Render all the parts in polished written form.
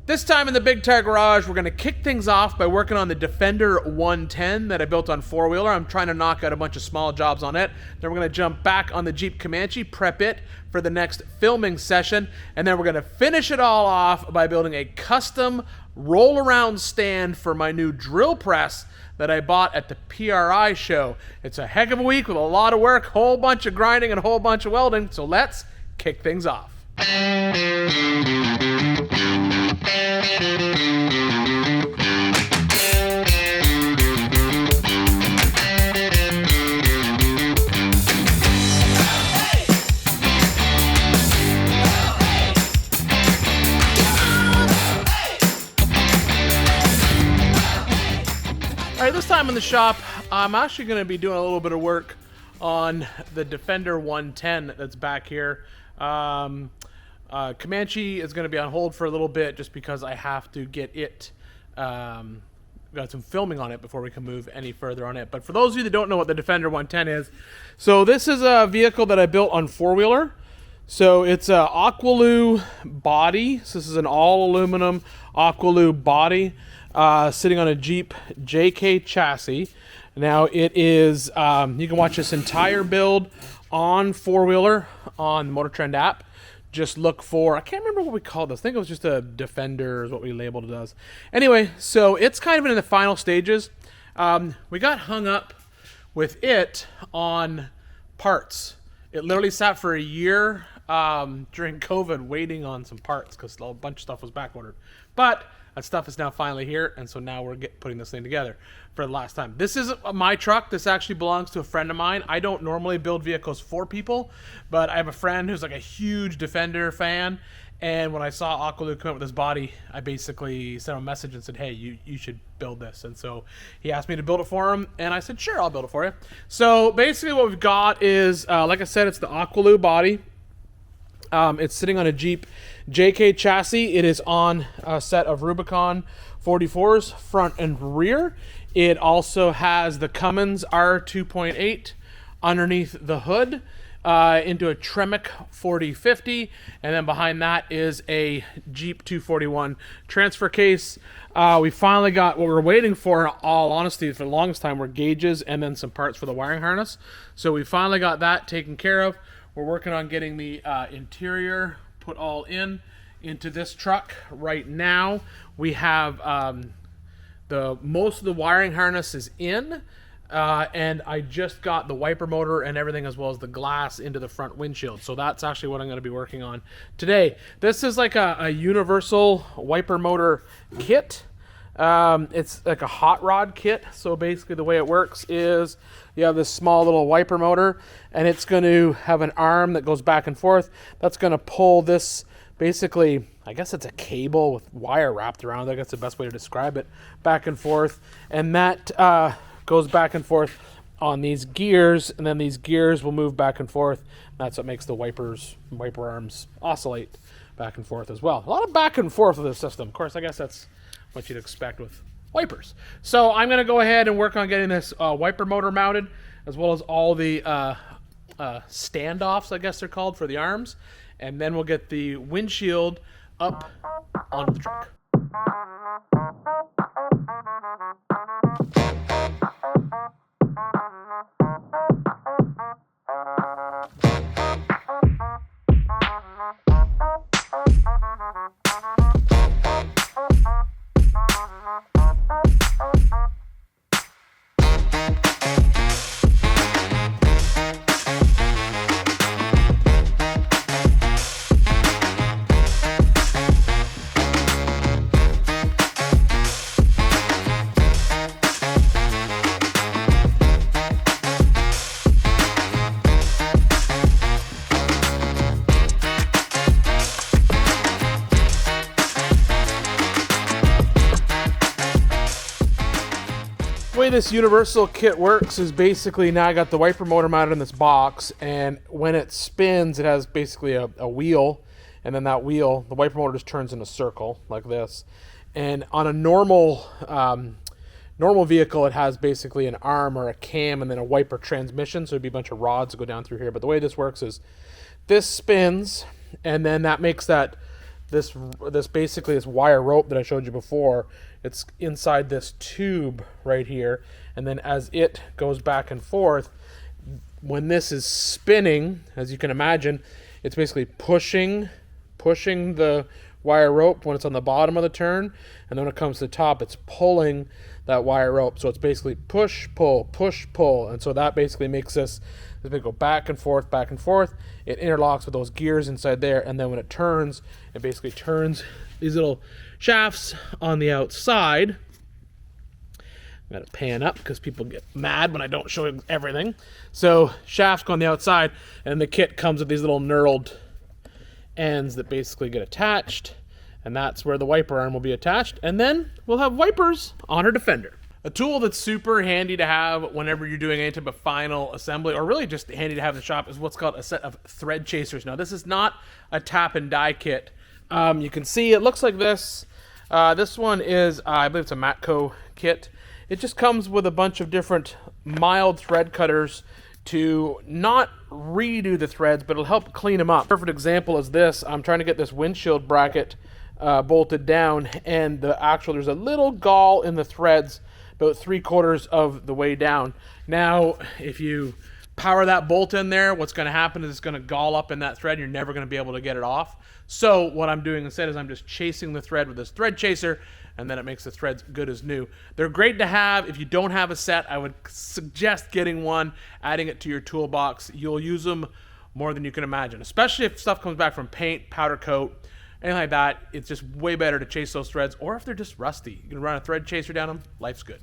This time in the Big Tire Garage, we're going to kick things off by working on the Defender 110 that I built on FourWheeler. I'm trying to knock out a bunch of small jobs on it. Then we're going to jump back on the Jeep Comanche, prep it for the next filming session, and then we're going to finish it all off by building a custom roll-around stand for my new drill press that I bought at the PRI show. It's a heck of a week with a lot of work, whole bunch of grinding and a whole bunch of welding, so let's kick things off. Alright, this time in the shop, I'm actually going to be doing a little bit of work on the Defender 110 that's back here. Comanche is going to be on hold for a little bit just because I have to get it, got some filming on it before we can move any further on it. But for those of you that don't know what the Defender 110 is, so this is a vehicle that I built on FourWheeler. So it's a Aqualoo body. So this is an all aluminum Aqualoo body sitting on a Jeep JK chassis. Now it is, you can watch this entire build on FourWheeler on the Motor Trend app. Just look for, I can't remember what we called this. I think it was just a Defender is what we labeled it as. Anyway, so it's kind of in the final stages. We got hung up with it on parts. It literally sat for a year during COVID waiting on some parts because a bunch of stuff was back ordered. But that stuff is now finally here, and so now we're putting this thing together for the last time. This isn't my truck. This actually belongs to a friend of mine. I don't normally build vehicles for people, but I have a friend who's like a huge Defender fan, and when I saw Aqualoo come up with this body, I basically sent him a message and said, hey, you should build this. And so he asked me to build it for him, and I said, sure, I'll build it for you. So basically what we've got is, like I said, it's the Aqualoo body. It's sitting on a Jeep JK chassis. It is on a set of Rubicon 44s front and rear. It also has the Cummins R2.8 underneath the hood into a Tremec 4050, and then behind that is a Jeep 241 transfer case. We finally got what we're waiting for, in all honesty, for the longest time, were gauges and then some parts for the wiring harness. So we finally got that taken care of. We're working on getting the interior put all into this truck right now. We have most of the wiring harness is in, and I just got the wiper motor and everything as well as the glass into the front windshield. So that's actually what I'm going to be working on today. This is like a universal wiper motor kit. It's like a hot rod kit. So basically the way it works is you have this small little wiper motor, and it's going to have an arm that goes back and forth. That's going to pull this, basically, I guess it's a cable with wire wrapped around it. I guess the best way to describe it, back and forth. And that goes back and forth on these gears, and then these gears will move back and forth. That's what makes the wiper arms oscillate back and forth as well. A lot of back and forth with this system. Of course, I guess that's what you'd expect with wipers. So I'm going to go ahead and work on getting this wiper motor mounted, as well as all the standoffs, I guess they're called, for the arms. And then we'll get the windshield up onto the truck. The way this universal kit works is basically now I got the wiper motor mounted in this box, and when it spins, it has basically a wheel, and then that wheel, the wiper motor just turns in a circle like this. And on a normal vehicle, it has basically an arm or a cam and then a wiper transmission, so it'd be a bunch of rods that go down through here. But the way this works is this spins, and then that makes that this basically this wire rope that I showed you before. It's inside this tube right here, and then as it goes back and forth, when this is spinning, as you can imagine, it's basically pushing the wire rope when it's on the bottom of the turn, and then when it comes to the top, it's pulling that wire rope. So it's basically push, pull, and so that basically makes this go back and forth, back and forth. It interlocks with those gears inside there, and then when it turns, it basically turns these little shafts on the outside. I'm going to pan up because people get mad when I don't show everything. So shafts go on the outside, and the kit comes with these little knurled ends that basically get attached, and that's where the wiper arm will be attached, and then we'll have wipers on our Defender. A tool that's super handy to have whenever you're doing any type of final assembly, or really just handy to have in the shop, is what's called a set of thread chasers. Now, this is not a tap and die kit. You can see it looks like this. This one is, I believe it's a Matco kit. It just comes with a bunch of different mild thread cutters to not redo the threads, but it'll help clean them up. Perfect example is this. I'm trying to get this windshield bracket bolted down, and there's a little gall in the threads about 3/4 of the way down. Now, if you power that bolt in there, what's going to happen is it's going to gall up in that thread. You're never going to be able to get it off. So what I'm doing instead is I'm just chasing the thread with this thread chaser, and then it makes the threads good as new. They're great to have. If you don't have a set, I would suggest getting one, adding it to your toolbox. You'll use them more than you can imagine, especially if stuff comes back from paint, powder coat, anything like that. It's just way better to chase those threads, or if they're just rusty. You can run a thread chaser down them, life's good.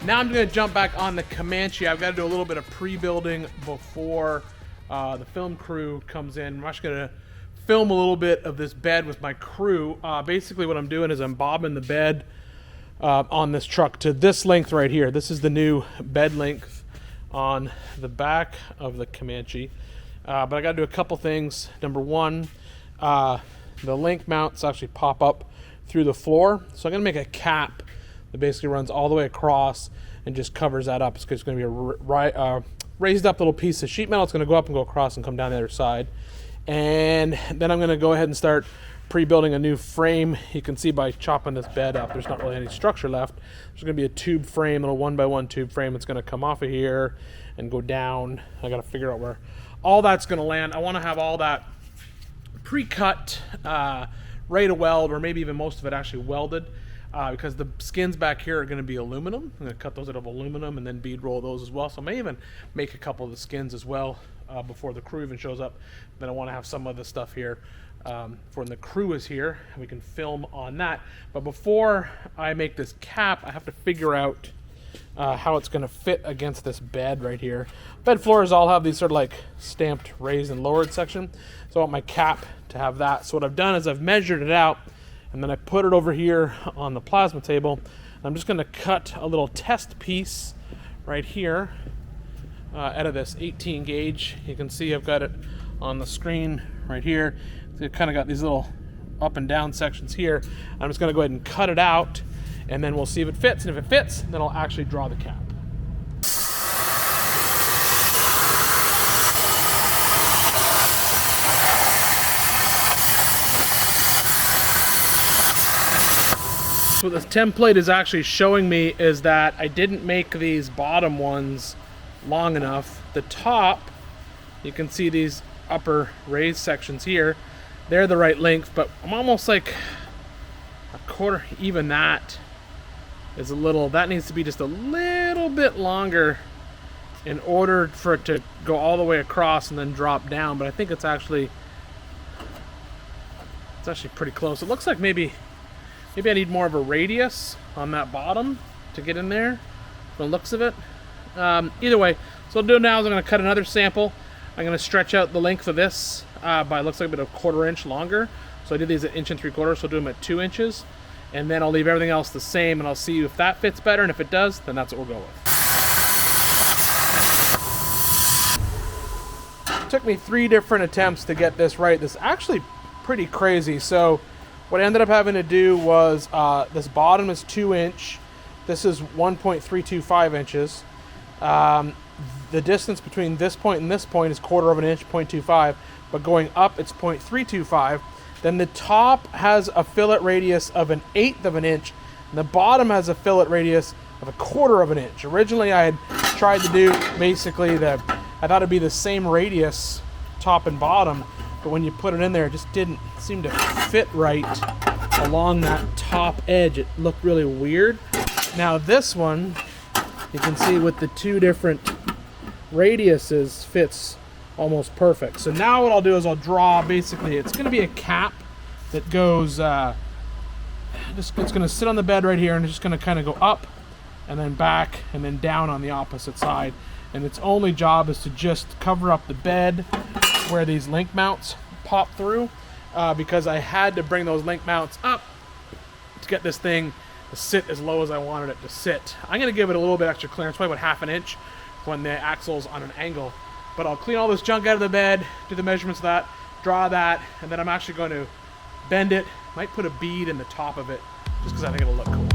Now I'm going to jump back on the Comanche. I've got to do a little bit of pre-building before the film crew comes in. I'm actually going to film a little bit of this bed with my crew. Basically what I'm doing is I'm bobbing the bed on this truck to this length right here. This is the new bed length on the back of the Comanche. But I got to do a couple things. Number one, the link mounts actually pop up through the floor. So I'm going to make a cap that basically runs all the way across and just covers that up. It's going to be a raised up little piece of sheet metal. It's going to go up and go across and come down the other side. And then I'm going to go ahead and start pre-building a new frame. You can see by chopping this bed up, there's not really any structure left. There's going to be a tube frame, a little 1x1 tube frame. It's going to come off of here and go down. I got to figure out where all that's going to land. I want to have all that pre-cut, ready to weld, or maybe even most of it actually welded. Because the skins back here are going to be aluminum. I'm going to cut those out of aluminum and then bead roll those as well. So I may even make a couple of the skins as well before the crew even shows up. Then I want to have some of the stuff here for when the crew is here, and we can film on that. But before I make this cap, I have to figure out how it's going to fit against this bed right here. Bed floors all have these sort of like stamped raised and lowered section. So I want my cap to have that. So what I've done is I've measured it out, and then I put it over here on the plasma table. I'm just going to cut a little test piece right here out of this 18 gauge. You can see I've got it on the screen right here. So it kind of got these little up and down sections here. I'm just going to go ahead and cut it out, and then we'll see if it fits. And if it fits, then I'll actually draw the cap. So what this template is actually showing me is that I didn't make these bottom ones long enough. The top, you can see these upper raised sections here, they're the right length, but I'm almost like a quarter. Even that is a little, that needs to be just a little bit longer in order for it to go all the way across and then drop down. But I think it's actually pretty close. It looks like maybe I need more of a radius on that bottom to get in there, from the looks of it. Either way, so what I'll do now is I'm going to cut another sample. I'm going to stretch out the length of this by, looks like about a 1/4 inch longer. So I did these at 1 3/4, so I'll do them at 2 inches. and then I'll leave everything else the same, and I'll see if that fits better, and if it does, then that's what we'll go with. It took me 3 different attempts to get this right. This is actually pretty crazy. So what I ended up having to do was, this bottom is 2 inch, this is 1.325 inches. The distance between this point and this point is 1/4 of an inch, 0.25, but going up it's 0.325. Then the top has a fillet radius of 1/8 of an inch, and the bottom has a fillet radius of 1/4 of an inch. Originally I had tried to do basically I thought it'd be the same radius top and bottom, but when you put it in there, it just didn't seem to fit right along that top edge. It looked really weird. Now this one, you can see with the 2 different radiuses, fits almost perfect. So now what I'll do is I'll draw, basically, it's going to be a cap that goes, it's going to sit on the bed right here, and it's just going to kind of go up and then back and then down on the opposite side. And its only job is to just cover up the bed where these link mounts pop through, because I had to bring those link mounts up to get this thing to sit as low as I wanted it to sit. I'm going to give it a little bit extra clearance, probably about 1/2 inch when the axle's on an angle. But I'll clean all this junk out of the bed, do the measurements of that, draw that, and then I'm actually going to bend it. Might put a bead in the top of it, just because I think it'll look cool.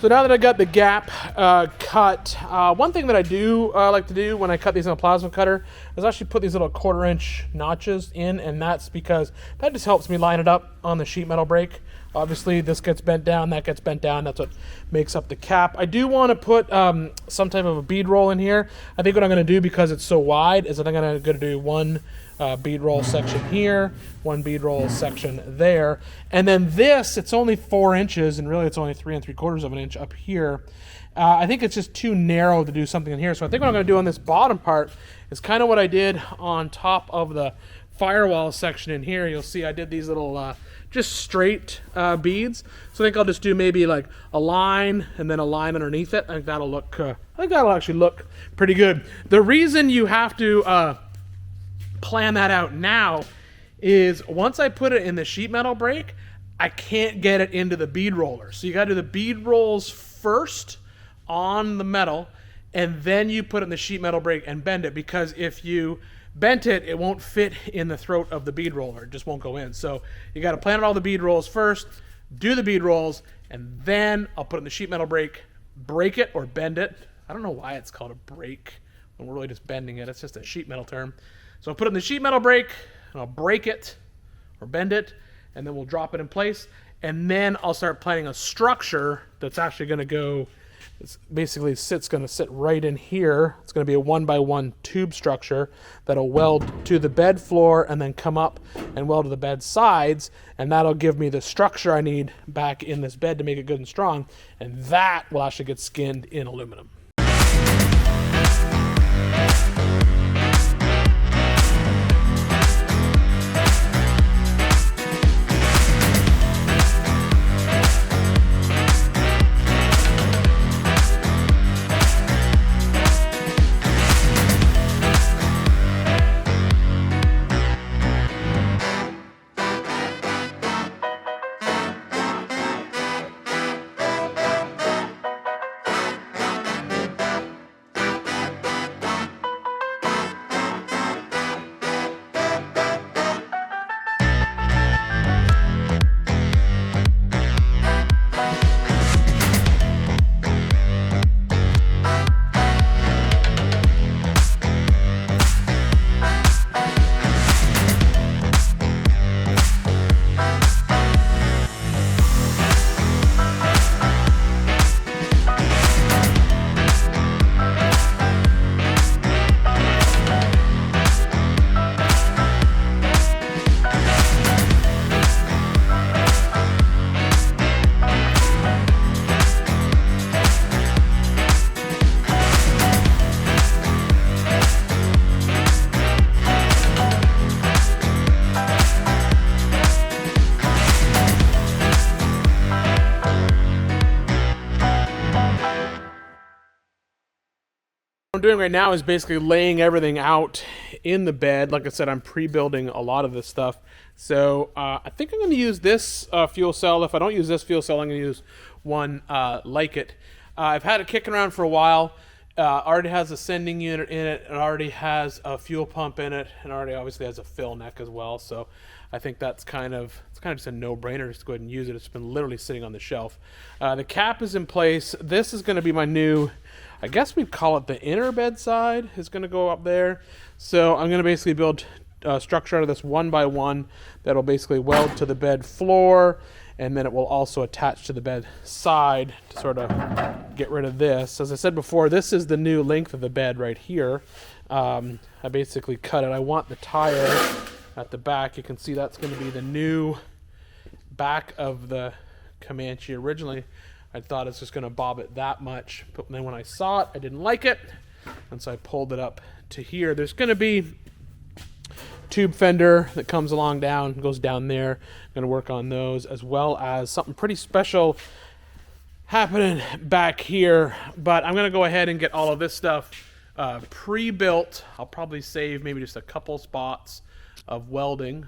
So now that I got the gap cut, one thing that I do like to do when I cut these on a plasma cutter is actually put these little 1/4 inch notches in, and that's because that just helps me line it up on the sheet metal brake. Obviously this gets bent down, that gets bent down, that's what makes up the cap. I do want to put some type of a bead roll in here. I think what I'm going to do, because it's so wide, is that I'm going to do one bead roll section here, one bead roll section there, and then this, it's only 4 inches, and really it's only 3 3/4 of an inch up here. I think it's just too narrow to do something in here, so I think what I'm going to do on this bottom part is kind of what I did on top of the firewall section in here. You'll see I did these little just straight beads, so I think I'll just do maybe like a line and then a line underneath it. I think that'll look I think that'll actually look pretty good. The reason you have to plan that out now is once I put it in the sheet metal brake, I can't get it into the bead roller. So you got to do the bead rolls first on the metal, and then you put it in the sheet metal brake and bend it, because if you bent it, it won't fit in the throat of the bead roller. It just won't go in. So you got to plan out all the bead rolls first, do the bead rolls, and then I'll put it in the sheet metal brake, break it or bend it. I don't know why it's called a brake when we're really just bending it. It's just a sheet metal term. So I'll put it in the sheet metal brake, and I'll break it or bend it, and then we'll drop it in place. And then I'll start planning a structure that's actually going to go, it's basically going to sit right in here. It's going to be a 1x1 tube structure that'll weld to the bed floor and then come up and weld to the bed sides, and that'll give me the structure I need back in this bed to make it good and strong, and that will actually get skinned in aluminum. doing right now is basically laying everything out in the bed. Like I said, I'm pre-building a lot of this stuff. So I think I'm going to use this fuel cell. If I don't use this fuel cell, I'm going to use one like it. I've had it kicking around for a while. Already has a sending unit in it. It already has a fuel pump in it, and already obviously has a fill neck as well. So I think that's kind of just a no-brainer. Just go ahead and use it. It's been literally sitting on the shelf. The cap is in place. This is going to be my new, I guess we'd call it the inner bed side, is going to go up there. So I'm going to basically build a structure out of this 1x1 that'll basically weld to the bed floor, and then it will also attach to the bed side to sort of get rid of this. As I said before, this is the new length of the bed right here. I basically cut it. I want the tire at the back. You can see that's going to be the new back of the Comanche. Originally, I thought it's just going to bob it that much, but then when I saw it, I didn't like it, and so I pulled it up to here. There's going to be tube fender that comes along down, goes down there. I'm going to work on those, as well as something pretty special happening back here. But I'm going to go ahead and get all of this stuff pre-built. I'll probably save maybe just a couple spots of welding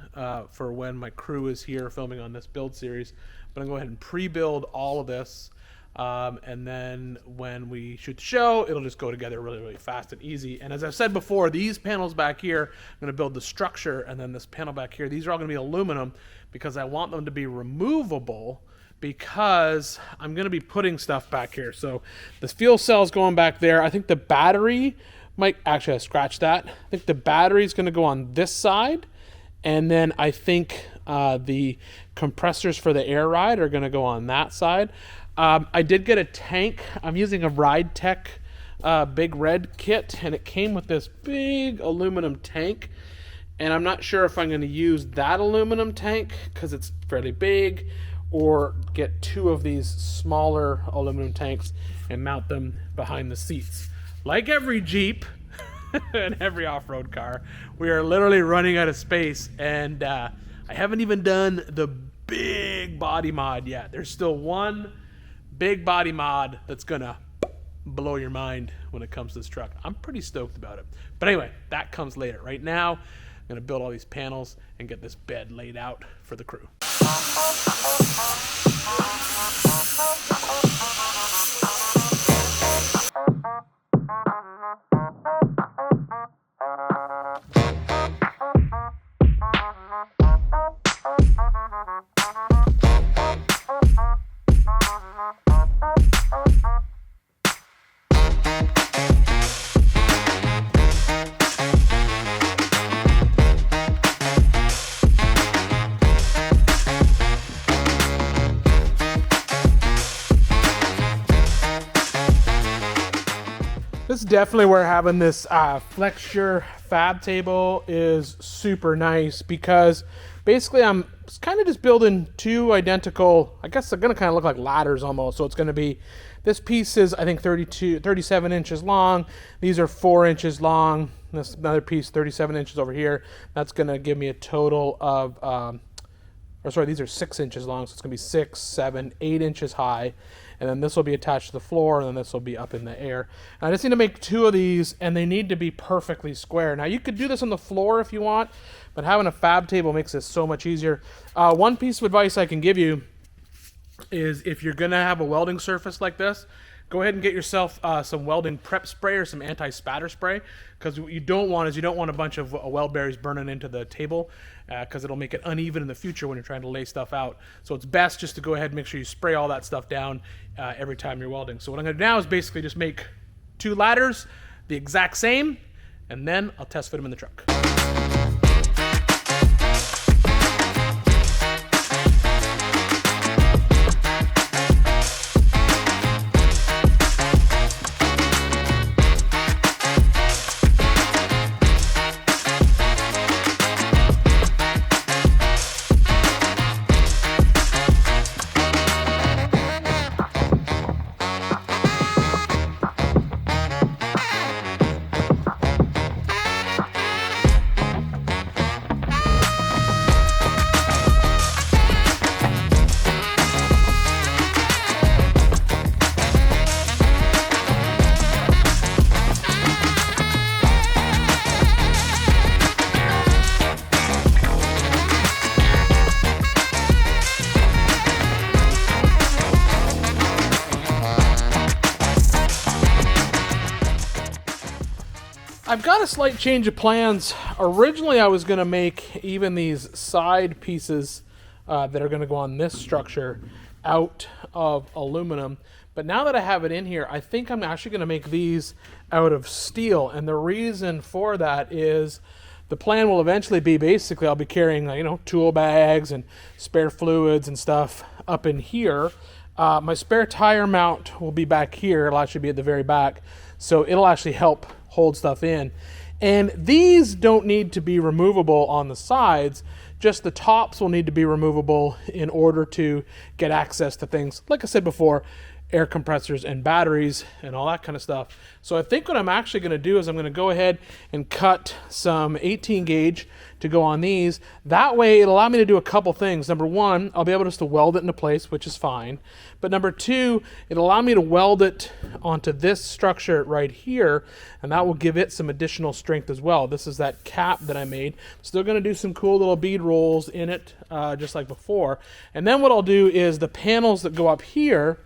for when my crew is here filming on this build series. But I'm going to go ahead and pre-build all of this. And then when we shoot the show, it'll just go together really, really fast and easy. And as I've said before, these panels back here, I'm going to build the structure, and then this panel back here, these are all going to be aluminum because I want them to be removable, because I'm going to be putting stuff back here. So this fuel cell's going back there. I think the battery might actually, I scratched that. I think the battery is going to go on this side, and then I think the compressors for the air ride are going to go on that side. I did get a tank. I'm using a Ride Tech Big Red kit, and it came with this big aluminum tank. And I'm not sure if I'm going to use that aluminum tank because it's fairly big, or get two of these smaller aluminum tanks and mount them behind the seats. Like every Jeep and every off-road car, we are literally running out of space, and I haven't even done the big body mod yet. There's still one big body mod that's gonna blow your mind when it comes to this truck. I'm pretty stoked about it. But anyway, that comes later. Right now, I'm gonna build all these panels and get this bed laid out for the crew. This is definitely where having this flexure fab table is super nice, because basically I'm kind of just building two identical, I guess they're going to kind of look like ladders almost. So it's going to be, this piece is I think 37 inches long. These are 4 inches long. This another piece 37 inches over here. That's going to give me a total of, or sorry, these are 6 inches long. So it's going to be 6, 7, 8 inches high. And then this will be attached to the floor, and then this will be up in the air. And I just need to make two of these, and they need to be perfectly square. Now, you could do this on the floor if you want, but having a fab table makes this so much easier. One piece of advice I can give you is, if you're going to have a welding surface like this, go ahead and get yourself some welding prep spray or some anti-spatter spray, because what you don't want is, you don't want a bunch of weld berries burning into the table, because it'll make it uneven in the future when you're trying to lay stuff out. So it's best just to go ahead and make sure you spray all that stuff down every time you're welding. So what I'm going to do now is basically just make two ladders the exact same, and then I'll test fit them in the truck. I've got a slight change of plans. Originally, I was going to make even these side pieces that are going to go on this structure out of aluminum. But now that I have it in here, I think I'm actually going to make these out of steel. And the reason for that is the plan will eventually be basically I'll be carrying, you know, tool bags and spare fluids and stuff up in here. My spare tire mount will be back here. It'll actually be at the very back. So it'll actually help hold stuff in. And these don't need to be removable on the sides. Just the tops will need to be removable in order to get access to things, like I said before, air compressors and batteries and all that kind of stuff. So I think what I'm actually going to do is I'm going to go ahead and cut some 18 gauge to go on these. That way it'll allow me to do a couple things. Number one, I'll be able just to weld it into place, which is fine. But number two, it'll allow me to weld it onto this structure right here, and that will give it some additional strength as well. This is that cap that I made. Still going to do some cool little bead rolls in it, just like before. And then what I'll do is the panels that go up here,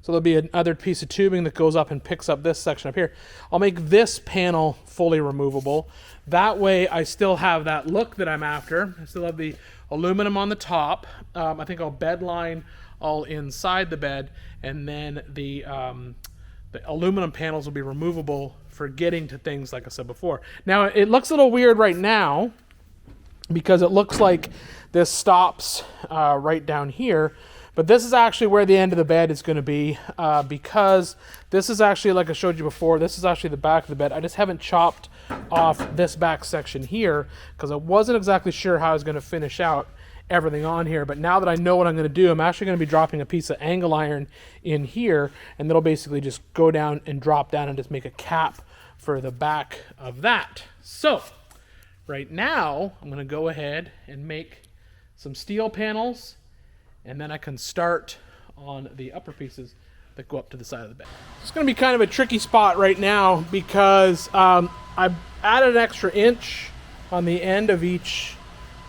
so there'll be another piece of tubing that goes up and picks up this section up here. I'll make this panel fully removable. That way I still have that look that I'm after. I still have the aluminum on the top. I think I'll bed line all inside the bed, and then the aluminum panels will be removable for getting to things like I said before. Now it looks a little weird right now because it looks like this stops right down here. But this is actually where the end of the bed is going to be because this is actually, like I showed you before, this is actually the back of the bed. I just haven't chopped off this back section here because I wasn't exactly sure how I was going to finish out everything on here. But now that I know what I'm going to do, I'm actually going to be dropping a piece of angle iron in here, and that'll basically just go down and drop down and just make a cap for the back of that. So right now I'm going to go ahead and make some steel panels, and then I can start on the upper pieces that go up to the side of the bed. It's going to be kind of a tricky spot right now because I've added an extra inch on the end of each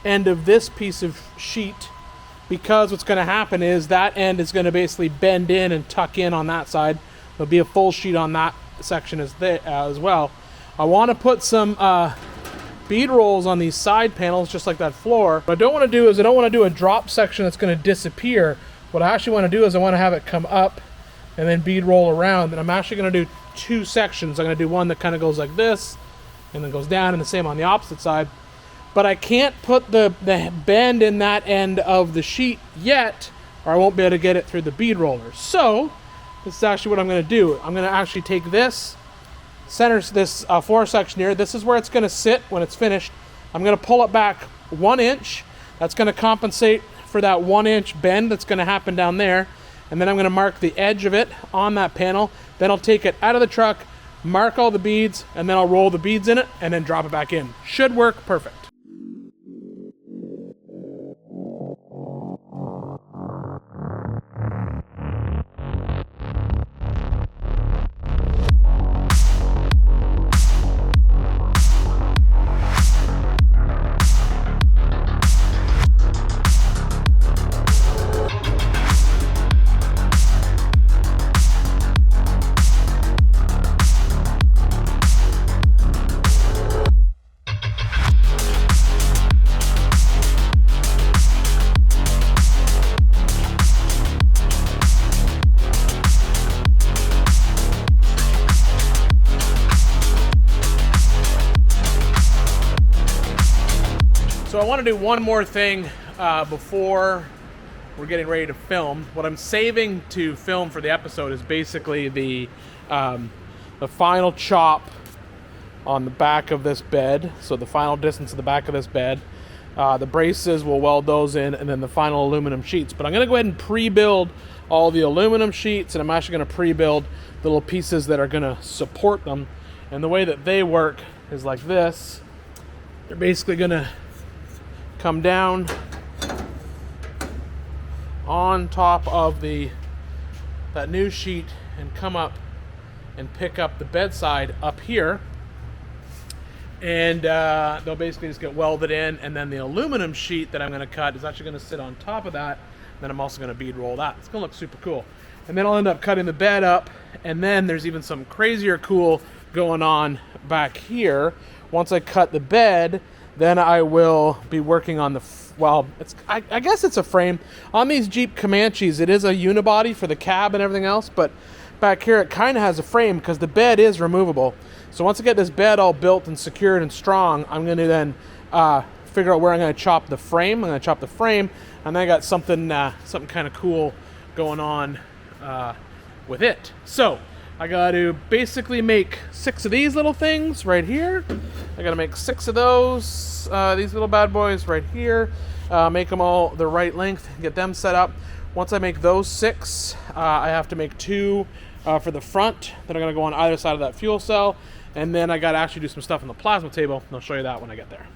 end of this piece of sheet, because what's going to happen is that end is going to basically bend in and tuck in on that side. There'll be a full sheet on that section as well. I want to put some bead rolls on these side panels just like that floor. What I don't want to do is I don't want to do a drop section that's going to disappear. What I actually want to do is I want to have it come up and then bead roll around. And I'm actually going to do two sections. I'm going to do one that kind of goes like this and then goes down, and the same on the opposite side. But I can't put the bend in that end of the sheet yet, or I won't be able to get it through the bead roller. So this is actually what I'm going to do. I'm going to actually take this center, this floor section here. This is where it's going to sit when it's finished. I'm going to pull it back 1 inch. That's going to compensate for that 1 inch bend that's going to happen down there. And then I'm going to mark the edge of it on that panel. Then I'll take it out of the truck, mark all the beads, and then I'll roll the beads in it and then drop it back in. Should work perfect. So I want to do one more thing before we're getting ready to film. What I'm saving to film for the episode is basically the final chop on the back of this bed. So the final distance of the back of this bed. The braces, we'll weld those in, and then the final aluminum sheets. But I'm going to go ahead and pre-build all the aluminum sheets, and I'm actually going to pre-build the little pieces that are going to support them. And the way that they work is like this. They're basically going to come down on top of that new sheet and come up and pick up the bedside up here, and they'll basically just get welded in, and then the aluminum sheet that I'm going to cut is actually going to sit on top of that. Then I'm also going to bead roll that. It's going to look super cool. And then I'll end up cutting the bed up, and then there's even some crazier cool going on back here. Once I cut the bed, then I will be working on the, I guess it's a frame. On these Jeep Comanches, it is a unibody for the cab and everything else, but back here it kind of has a frame because the bed is removable. So once I get this bed all built and secured and strong, I'm going to then figure out where I'm going to chop the frame. I'm going to chop the frame, and then I got something kind of cool going on with it. So I got to basically make 6 of these little things right here. I got to make 6 of those, these little bad boys right here. Make them all the right length, get them set up. Once I make those 6, I have to make 2 for the front that are going to go on either side of that fuel cell. And then I got to actually do some stuff on the plasma table, and I'll show you that when I get there.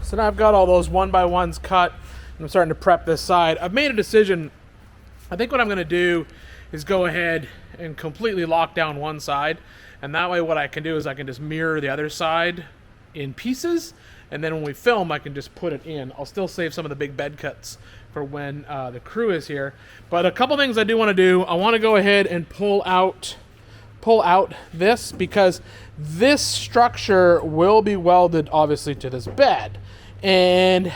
So now I've got all those 1x1s cut, and I'm starting to prep this side. I've made a decision. I think what I'm going to do is go ahead and completely lock down one side, and that way what I can do is I can just mirror the other side in pieces, and then when we film I can just put it in. I'll still save some of the big bed cuts for when the crew is here. But a couple things I do want to do. I want to go ahead and pull out this, because this structure will be welded obviously to this bed. And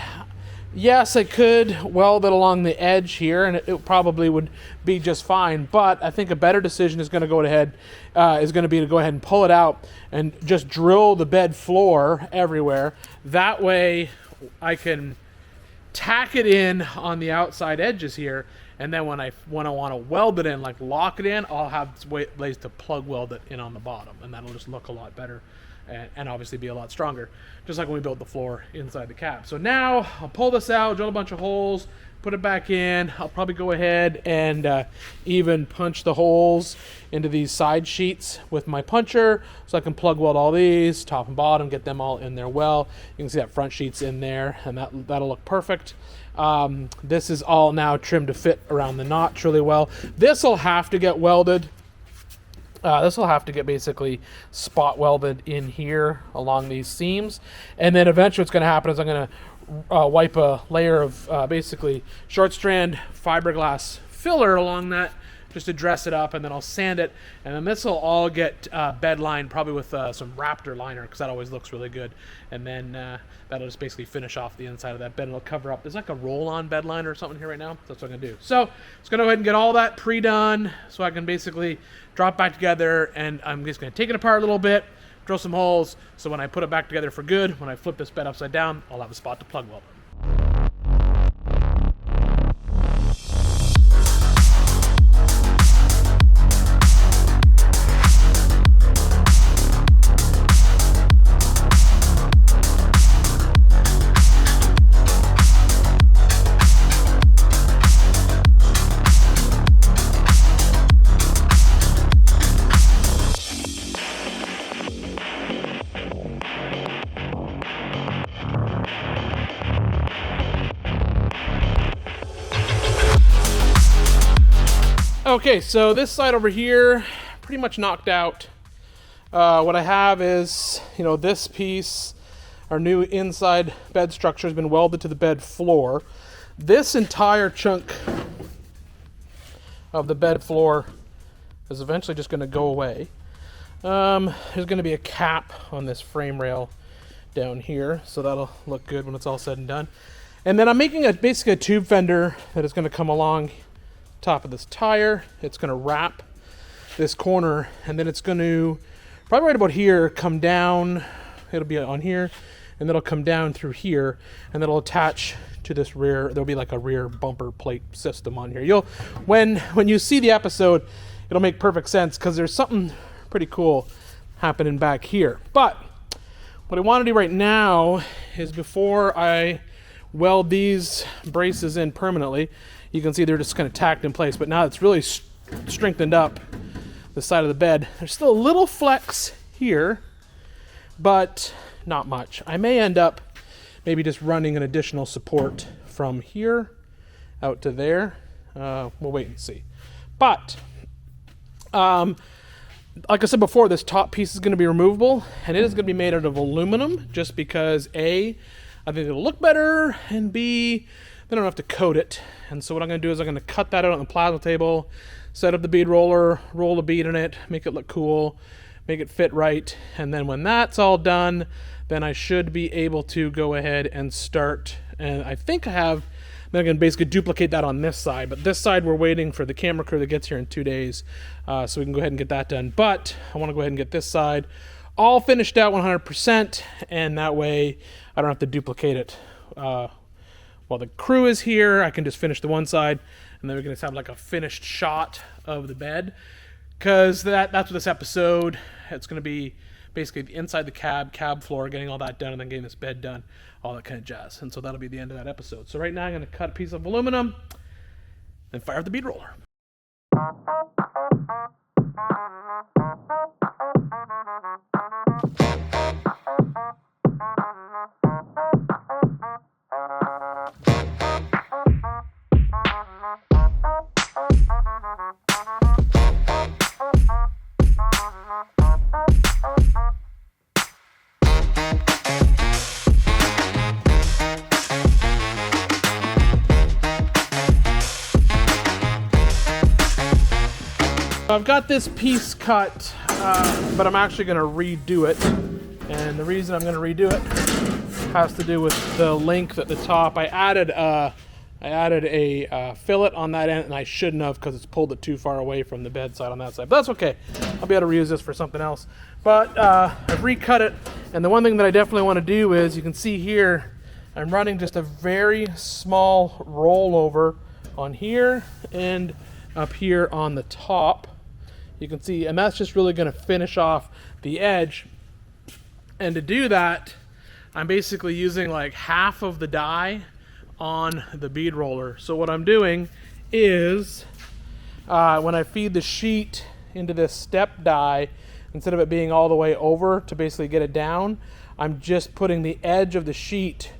yes, I could weld it along the edge here, and it probably would be just fine. But I think a better decision is going to be to go ahead and pull it out and just drill the bed floor everywhere. That way, I can tack it in on the outside edges here, and then when I want to weld it in, like lock it in, I'll have ways to plug weld it in on the bottom, and that'll just look a lot better. And obviously be a lot stronger, just like when we built the floor inside the cab. So now I'll pull this out, drill a bunch of holes, put it back in. I'll probably go ahead and even punch the holes into these side sheets with my puncher, so I can plug weld all these, top and bottom, get them all in there well. You can see that front sheet's in there, and that'll look perfect. This is all now trimmed to fit around the notch really well. This will have to get welded. This will have to get basically spot welded in here along these seams. And then eventually what's going to happen is I'm going to wipe a layer of basically short strand fiberglass filler along that, just to dress it up, and then I'll sand it, and then this will all get bed lined, probably with some Raptor liner, because that always looks really good. And then that'll just basically finish off the inside of that bed, and it'll cover up. There's like a roll-on bed liner or something here right now. That's what I'm gonna do. So it's gonna go ahead and get all that pre-done, so I can basically drop back together, and I'm just gonna take it apart a little bit, drill some holes, so when I put it back together for good, when I flip this bed upside down, I'll have a spot to plug weld it. Okay, so this side over here, pretty much knocked out. What I have is, this piece, our new inside bed structure has been welded to the bed floor. This entire chunk of the bed floor is eventually just going to go away. There's going to be a cap on this frame rail down here, so that'll look good when it's all said and done. And then I'm making basically a tube fender that is going to come along top of this tire. It's going to wrap this corner, and then it's going to probably right about here come down. It'll be on here, and it'll come down through here, and it'll attach to this rear. There'll be like a rear bumper plate system on here. When you see the episode, it'll make perfect sense, because there's something pretty cool happening back here. But what I want to do right now is, before I weld these braces in permanently, you can see they're just kind of tacked in place, but now it's really strengthened up the side of the bed. There's still a little flex here, but not much. I may end up maybe just running an additional support from here out to there. We'll wait and see. But like I said before, this top piece is going to be removable, and it is going to be made out of aluminum, just because A, I think it'll look better, and B, then I don't have to coat it. And so what I'm going to do is I'm going to cut that out on the plasma table, set up the bead roller, roll the bead in it, make it look cool, make it fit right, and then when that's all done, then I should be able to go ahead and start. And I think I have, then I can basically duplicate that on this side, but this side we're waiting for the camera crew that gets here in 2 days, so we can go ahead and get that done. But I want to go ahead and get this side all finished out 100%, and that way I don't have to duplicate it. While the crew is here, I can just finish the one side, and then we can just have like a finished shot of the bed, because that's what this episode, it's going to be basically inside the cab floor, getting all that done, and then getting this bed done, all that kind of jazz. And so that'll be the end of that episode. So right now I'm going to cut a piece of aluminum and fire up the bead roller. I've got this piece cut, but I'm actually going to redo it, and the reason I'm going to redo it has to do with the length at the top. I added a fillet on that end, and I shouldn't have, because it's pulled it too far away from the bedside on that side, but that's okay. I'll be able to reuse this for something else. But I've recut it, and the one thing that I definitely want to do is, you can see here, I'm running just a very small rollover on here and up here on the top. You can see, and that's just really going to finish off the edge. And to do that, I'm basically using like half of the die on the bead roller. So what I'm doing is, when I feed the sheet into this step die, instead of it being all the way over to basically get it down, I'm just putting the edge of the sheet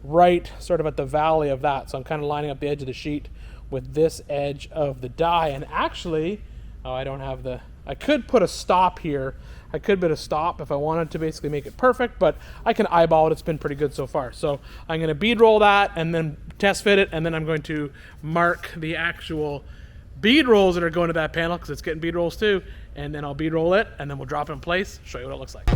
right sort of at the valley of that. So I'm kind of lining up the edge of the sheet with this edge of the die. And actually, I don't have I could put a stop here. I could put a stop if I wanted to basically make it perfect, but I can eyeball it. It's been pretty good so far. So I'm going to bead roll that and then test fit it, and then I'm going to mark the actual bead rolls that are going to that panel, because it's getting bead rolls too, and then I'll bead roll it, and then we'll drop it in place, show you what it looks like.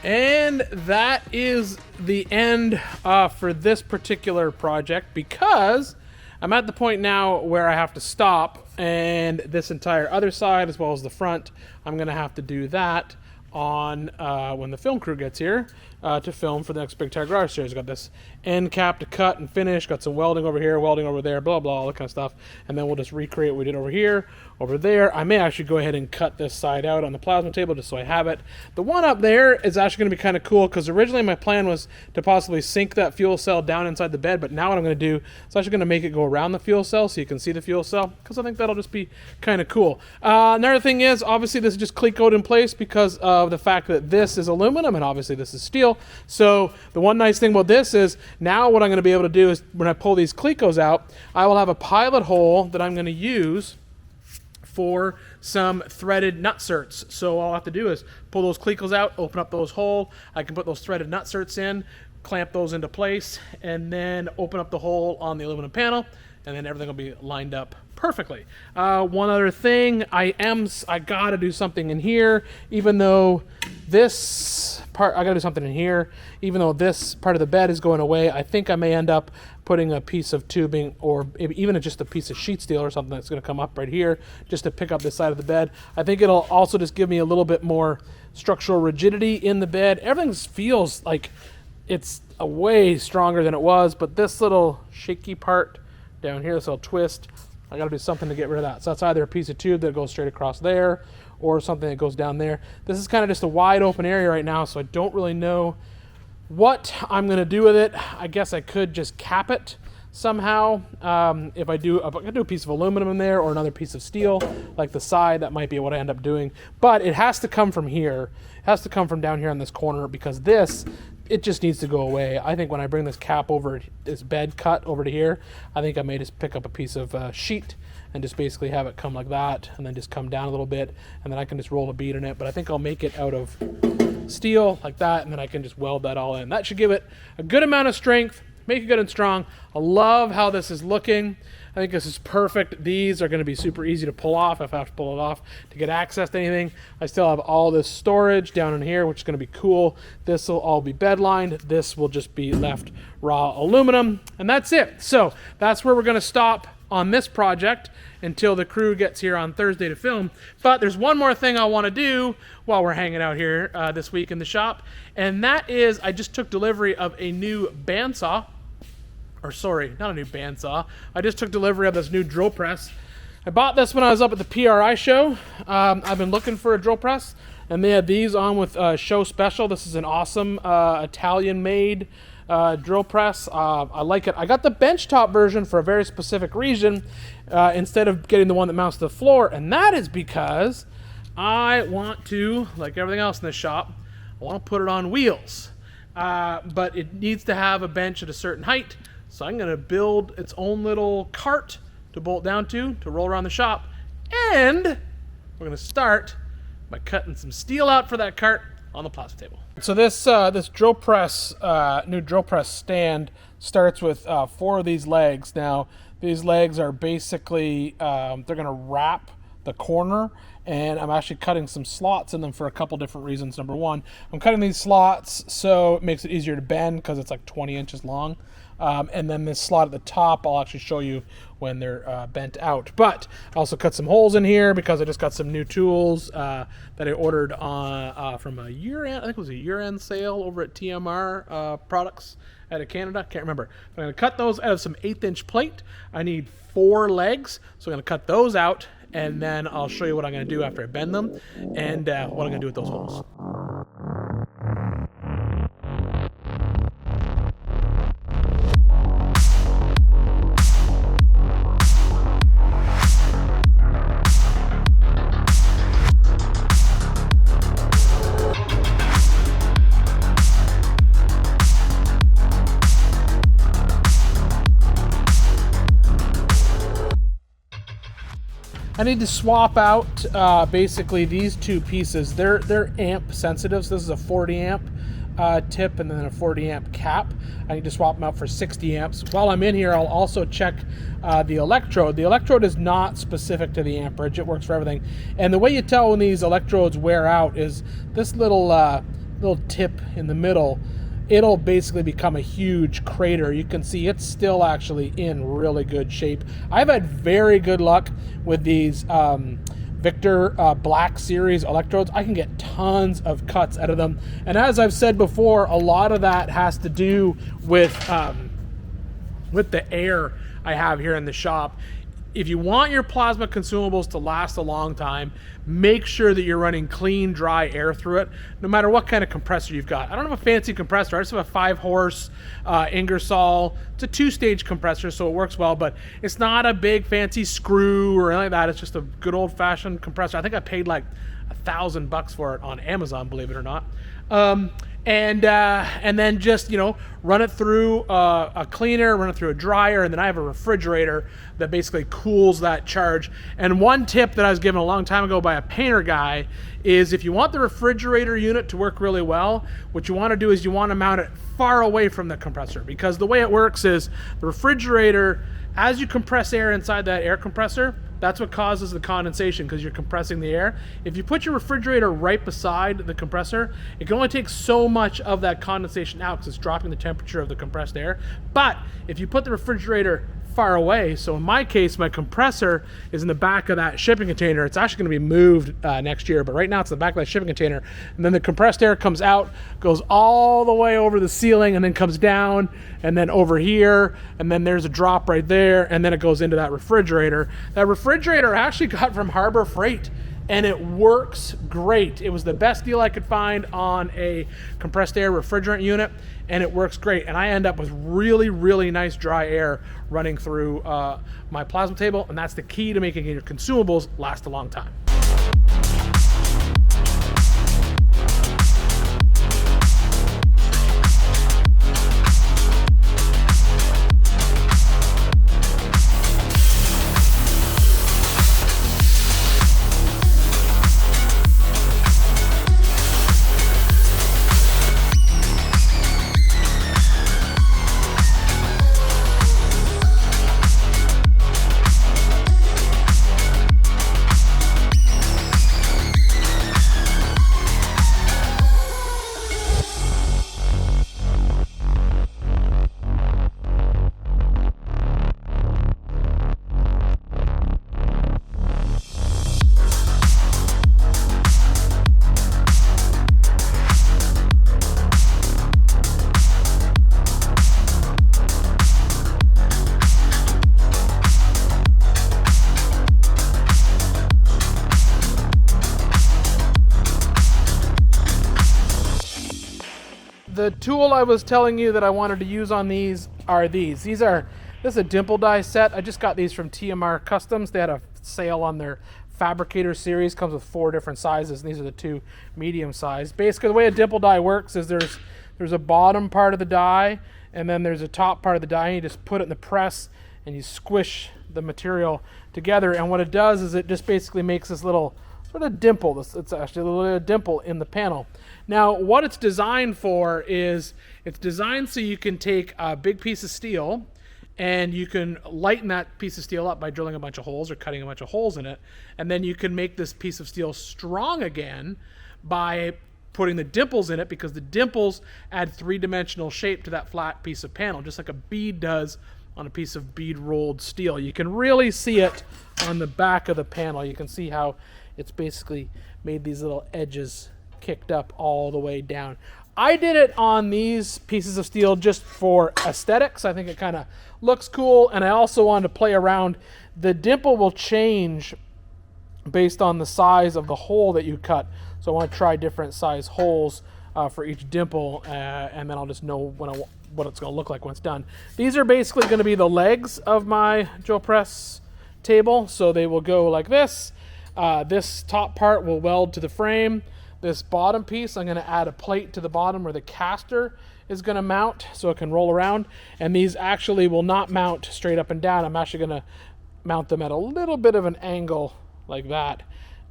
And that is the end for this particular project, because I'm at the point now where I have to stop, and this entire other side as well as the front, I'm going to have to do that on when the film crew gets here to film for the next Big Tire Garage series. Got this end cap to cut and finish, got some welding over here, welding over there, blah blah, all that kind of stuff, and then we'll just recreate what we did over here, over there. I may actually go ahead and cut this side out on the plasma table just so I have it. The one up there is actually going to be kind of cool, because originally my plan was to possibly sink that fuel cell down inside the bed, but now what I'm going to do is actually going to make it go around the fuel cell so you can see the fuel cell, because I think that'll just be kind of cool. Another thing is, obviously this is just cleat-coated in place because of the fact that this is aluminum and obviously this is steel. So the one nice thing about this is, now what I'm going to be able to do is, when I pull these clecos out, I will have a pilot hole that I'm going to use for some threaded nutserts. So all I have to do is pull those clecos out, open up those holes. I can put those threaded nutserts in, clamp those into place, and then open up the hole on the aluminum panel, and then everything will be lined up perfectly. One other thing, I gotta do something in here, even though this part, I gotta do something in here, even though this part of the bed is going away. I think I may end up putting a piece of tubing, or even just a piece of sheet steel or something that's going to come up right here just to pick up this side of the bed. I think it'll also just give me a little bit more structural rigidity in the bed. Everything feels like it's way stronger than it was, but this little shaky part down here, this little twist, I got to do something to get rid of that. So that's either a piece of tube that goes straight across there, or something that goes down there. This is kind of just a wide open area right now, so I don't really know What I'm going to do with it, I guess I could just cap it somehow. If I do a piece of aluminum in there or another piece of steel, like the side, that might be what I end up doing. But it has to come from here. It has to come from down here on this corner, because this, it just needs to go away. I think when I bring this cap over, this bed cut over to here, I think I may just pick up a piece of sheet and just basically have it come like that, and then just come down a little bit, and then I can just roll a bead in it. But I think I'll make it out of steel like that, and then I can just weld that all in. That should give it a good amount of strength, make it good and strong. I love how this is looking. I think this is perfect. These are going to be super easy to pull off if I have to pull it off to get access to anything. I still have all this storage down in here, which is going to be cool. This will all be bed lined. This will just be left raw aluminum, and that's it. So that's where we're going to stop on this project until the crew gets here on Thursday to film. But there's one more thing I want to do while we're hanging out here this week in the shop, and that is I just took delivery of a new bandsaw. Or sorry, not a new bandsaw. I just took delivery of this new drill press. I bought this when I was up at the PRI show. I've been looking for a drill press, and they had these on with show special. This is an awesome Italian-made drill press. I like it. I got the benchtop version for a very specific reason instead of getting the one that mounts to the floor, and that is because I want to, like everything else in this shop, I want to put it on wheels. But it needs to have a bench at a certain height, so I'm going to build its own little cart to bolt down to roll around the shop, and we're going to start by cutting some steel out for that cart on the plasma table. So this drill press, new drill press stand starts with 4 of these legs. Now these legs are basically they're going to wrap the corner, and I'm actually cutting some slots in them for a couple different reasons. Number one, I'm cutting these slots so it makes it easier to bend because it's like 20 inches long. And then this slot at the top, I'll actually show you when they're bent out. But I also cut some holes in here because I just got some new tools that I ordered on from a year-end, I think it was a year-end sale over at TMR Products out of Canada. Can't remember. But I'm going to cut those out of some 1/8-inch plate. I need 4 legs, so I'm going to cut those out, and then I'll show you what I'm going to do after I bend them and what I'm going to do with those holes. I need to swap out basically these 2 pieces. They're amp sensitive. So this is a 40 amp tip and then a 40 amp cap. I need to swap them out for 60 amps. While I'm in here, I'll also check the electrode. The electrode is not specific to the amperage. It works for everything. And the way you tell when these electrodes wear out is this little tip in the middle. It'll basically become a huge crater. You can see it's still actually in really good shape. I've had very good luck with these Victor Black Series electrodes. I can get tons of cuts out of them. And as I've said before, a lot of that has to do with the air I have here in the shop. If you want your plasma consumables to last a long time, make sure that you're running clean, dry air through it, no matter what kind of compressor you've got. I don't have a fancy compressor. I just have a 5-horse Ingersoll. It's a 2-stage compressor, so it works well, but it's not a big fancy screw or anything like that. It's just a good old-fashioned compressor. I think I paid like $1,000 for it on Amazon, believe it or not. And then just, run it through a cleaner, run it through a dryer, and then I have a refrigerator that basically cools that charge. And one tip that I was given a long time ago by a painter guy is if you want the refrigerator unit to work really well, what you want to do is you want to mount it far away from the compressor, because the way it works is the refrigerator, as you compress air inside that air compressor, that's what causes the condensation, because you're compressing the air. If you put your refrigerator right beside the compressor, it can only take so much of that condensation out because it's dropping the temperature of the compressed air. But if you put the refrigerator far away, so in my case, my compressor is in the back of that shipping container. It's actually going to be moved next year, but right now it's in the back of that shipping container. And then the compressed air comes out, goes all the way over the ceiling, and then comes down, and then over here, and then there's a drop right there, and then it goes into that refrigerator. That refrigerator I actually got from Harbor Freight. and it works great. It was the best deal I could find on a compressed air refrigerant unit, and it works great. And I end up with really, really nice dry air running through my plasma table, and that's the key to making your consumables last a long time. The tool I was telling you that I wanted to use on these are these. This is a Dimple die set. I just got these from TMR Customs. They had a sale on their Fabricator series. Comes with 4 different sizes, and these are the 2 medium size. Basically, the way a Dimple die works is there's a bottom part of the die, and then there's a top part of the die, and you just put it in the press, and you squish the material together. And what it does is it just basically makes this little sort of dimple. It's actually a little dimple in the panel. Now, what it's designed for is it's designed so you can take a big piece of steel and you can lighten that piece of steel up by drilling a bunch of holes or cutting a bunch of holes in it. And then you can make this piece of steel strong again by putting the dimples in it, because the dimples add 3-dimensional shape to that flat piece of panel, just like a bead does on a piece of bead rolled steel. You can really see it on the back of the panel. You can see how it's basically made these little edges kicked up all the way down. I did it on these pieces of steel just for aesthetics. I think it kind of looks cool, and I also wanted to play around. The dimple will change based on the size of the hole that you cut, so I want to try different size holes for each dimple, and then I'll just know what it's going to look like when it's done. These are basically going to be the legs of my drill press table, so they will go like this. This top part will weld to the frame. This bottom piece, I'm going to add a plate to the bottom where the caster is going to mount so it can roll around. And these actually will not mount straight up and down. I'm actually going to mount them at a little bit of an angle like that,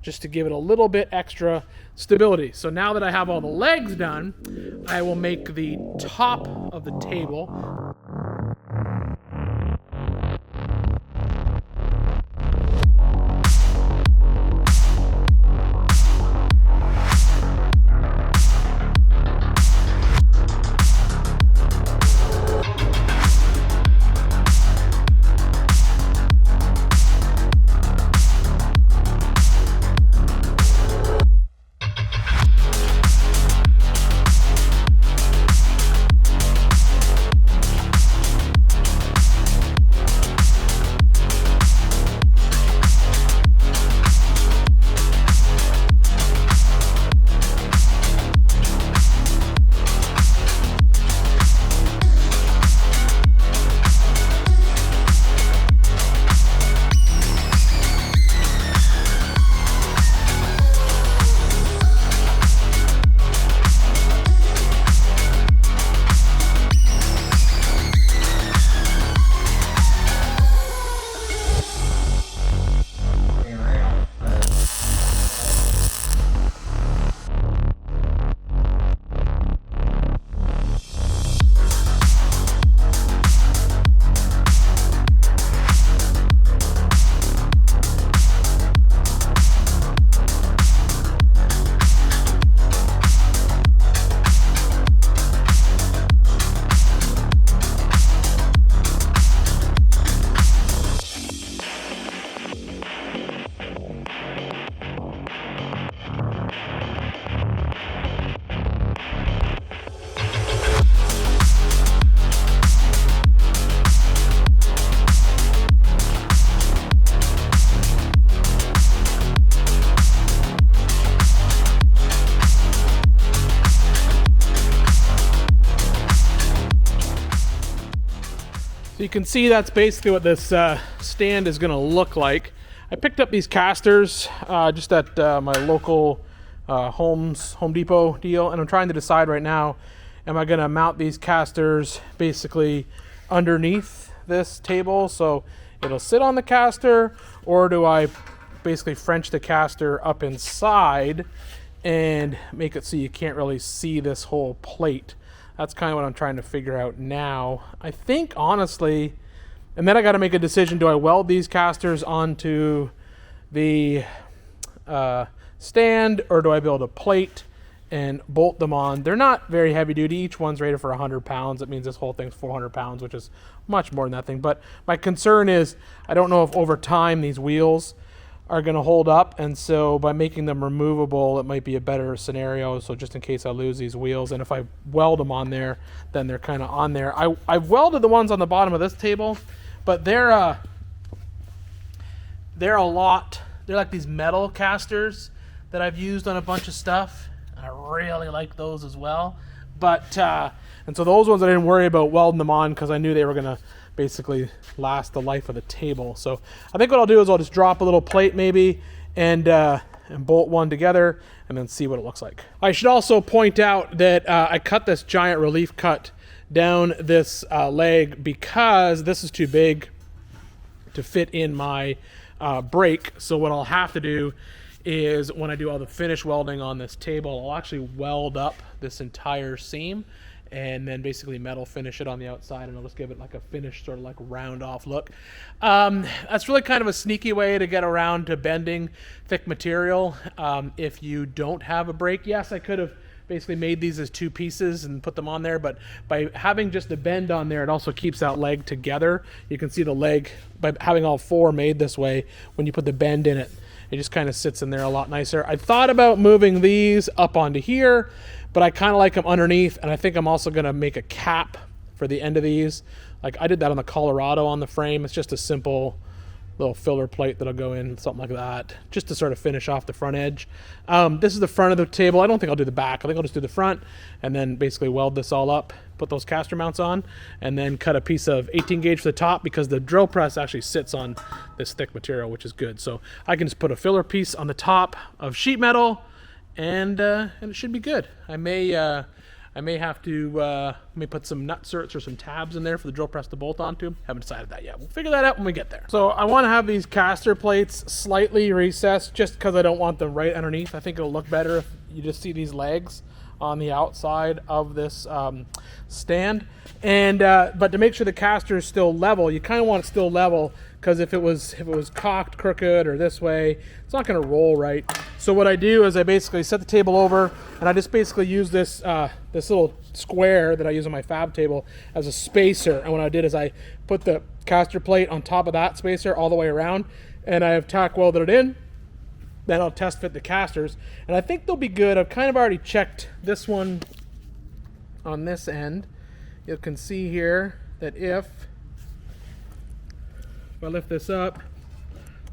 just to give it a little bit extra stability. So now that I have all the legs done, I will make the top of the table. you can see that's basically what this stand is going to look like. I picked up these casters just at my local Home Depot deal, and I'm trying to decide right now, am I going to mount these casters basically underneath this table so it'll sit on the caster, or do I basically French the caster up inside and make it so you can't really see this whole plate? That's kind of what I'm trying to figure out now. I think, honestly, and then I got to make a decision, do I weld these casters onto the stand, or do I build a plate and bolt them on? They're not very heavy duty. Each one's rated for 100 pounds. That means this whole thing's 400 pounds, which is much more than that thing. But my concern is, I don't know if over time these wheels are going to hold up, and so by making them removable, it might be a better scenario. So just in case I lose these wheels, and if I weld them on there, then they're kind of on there. I've welded the ones on the bottom of this table, but they're a lot. They're like these metal casters that I've used on a bunch of stuff. I really like those as well. But and so those ones I didn't worry about welding them on because I knew they were going to basically last the life of the table. So I think what I'll do is I'll just drop a little plate maybe and bolt one together and then see what it looks like. I should also point out that I cut this giant relief cut down this leg because this is too big to fit in my brake. So what I'll have to do is when I do all the finish welding on this table, I'll actually weld up this entire seam and then basically metal finish it on the outside, and I'll just give it like a finished sort of like round off look. That's really kind of a sneaky way to get around to bending thick material if you don't have a brake. Yes, I could have basically made these as two pieces and put them on there, but by having just the bend on there, it also keeps that leg together. You can see the leg, by having all four made this way, when you put the bend in it, it just kind of sits in there a lot nicer. I thought about moving these up onto here, but I kind of like them underneath, and I think I'm also going to make a cap for the end of these. Like I did that on the Crawlarado on the frame. It's just a simple little filler plate that'll go in, something like that, just to sort of finish off the front edge. This is the front of the table. I don't think I'll do the back. I think I'll just do the front and then basically weld this all up, put those caster mounts on, and then cut a piece of 18 gauge for the top because the drill press actually sits on this thick material, which is good. So I can just put a filler piece on the top of sheet metal and it should be good. I may have to put some nutserts or some tabs in there for the drill press to bolt onto. Haven't decided that yet. We'll figure that out when we get there. So I want to have these caster plates slightly recessed just because I don't want them right underneath. I think it'll look better if you just see these legs on the outside of this stand. And but to make sure the caster is still level, you kind of want it still level, because if it was cocked crooked or this way, it's not going to roll right. So what I do is I basically set the table over, and I just basically use this this little square that I use on my fab table as a spacer. And what I did is I put the caster plate on top of that spacer all the way around, and I have tack welded it in. Then I'll test fit the casters, and I think they'll be good. I've kind of already checked this one on this end. You can see here that if I lift this up,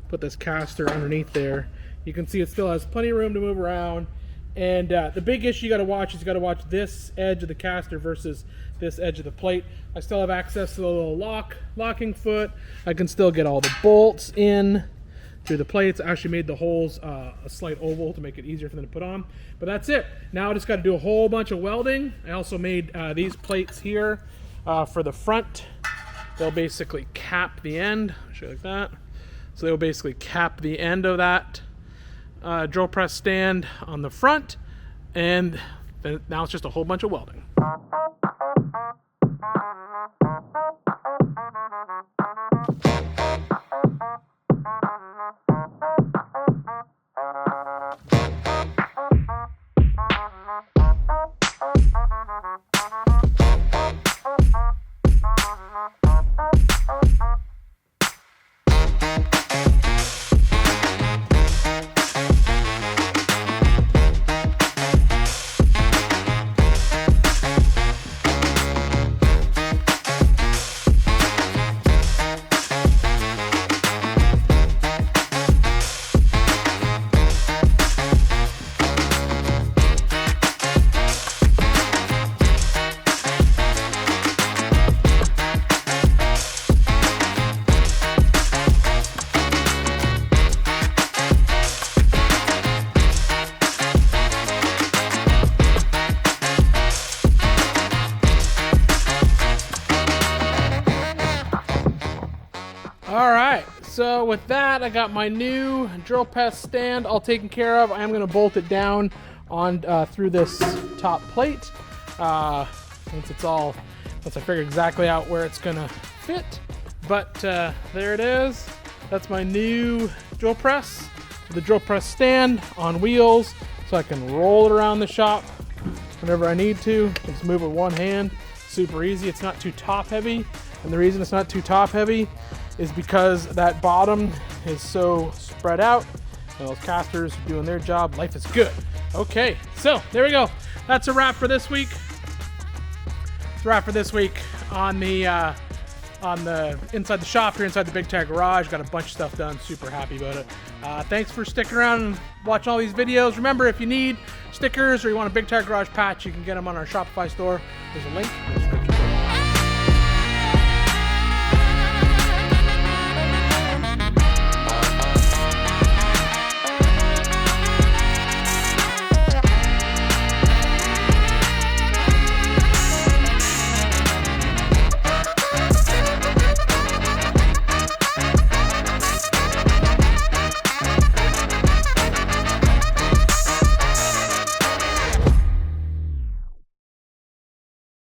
put this caster underneath there, you can see it still has plenty of room to move around. And the big issue you got to watch is you got to watch this edge of the caster versus this edge of the plate. I still have access to the little locking foot. I can still get all the bolts in through the plates. I actually made the holes a slight oval to make it easier for them to put on. But that's it. Now I just got to do a whole bunch of welding. I also made these plates here for the front. They'll basically cap the end. I'll show you like that. So they'll basically cap the end of that drill press stand on the front, and then now it's just a whole bunch of welding. with that, I got my new drill press stand all taken care of. I am going to bolt it down on through this top plate once I figure exactly out where it's going to fit. But there it is. That's my new drill press. The drill press stand on wheels, so I can roll it around the shop whenever I need to. Just move it with one hand. Super easy. It's not too top heavy, and the reason it's not too top heavy is because that bottom is so spread out, and those casters are doing their job. Life is good. Okay, so there we go. That's a wrap for this week. It's a wrap for this week on the inside the shop here, inside the Big Tire Garage. Got a bunch of stuff done. Super happy about it. Thanks for sticking around and watching all these videos. Remember, if you need stickers or you want a Big Tire Garage patch, you can get them on our Shopify store. There's a link.